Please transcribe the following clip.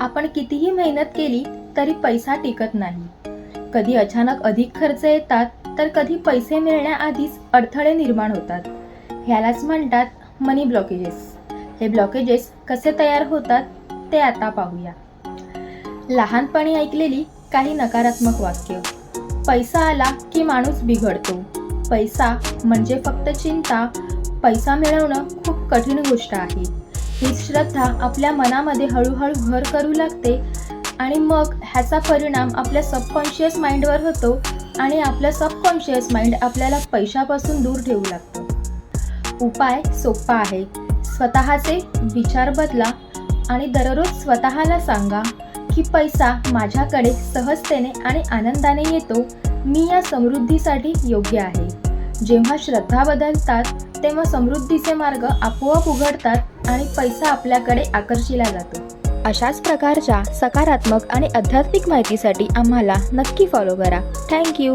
आपण कितीही मेहनत केली तरी पैसा टिकत नाही. कधी अचानक अधिक खर्च येतात, तर कधी पैसे मिळण्याआधीच अडथळे निर्माण होतात. ह्यालाच म्हणतात मनी ब्लॉकेजेस. हे ब्लॉकेजेस कसे तयार होतात ते आता पाहूया. लहानपणी ऐकलेली काही नकारात्मक वाक्य. पैसा आला की माणूस बिघडतो. पैसा म्हणजे फक्त चिंता. पैसा मिळवणं खूप कठीण गोष्ट आहे. ही श्रद्धा आपल्या मनामध्ये हळूहळू घर करू लागते आणि मग ह्याचा परिणाम आपल्या सबकॉन्शियस माइंडवर होतो आणि आपलं सबकॉन्शियस माइंड आपल्याला पैशापासून दूर ठेवू लागतं. उपाय सोपा आहे. स्वतःचे विचार बदला आणि दररोज स्वतःला सांगा की पैसा माझ्याकडे सहजतेने आणि आनंदाने येतो. मी या समृद्धीसाठी योग्य आहे. जेव्हा श्रद्धा बदलतात तेव्हा समृद्धीचे मार्ग आपोआप उघडतात आणि पैसा आपल्याकडे आकर्षिला जातो. अशाच प्रकारच्या सकारात्मक आणि आध्यात्मिक माहितीसाठी आम्हाला नक्की फॉलो करा. थँक्यू.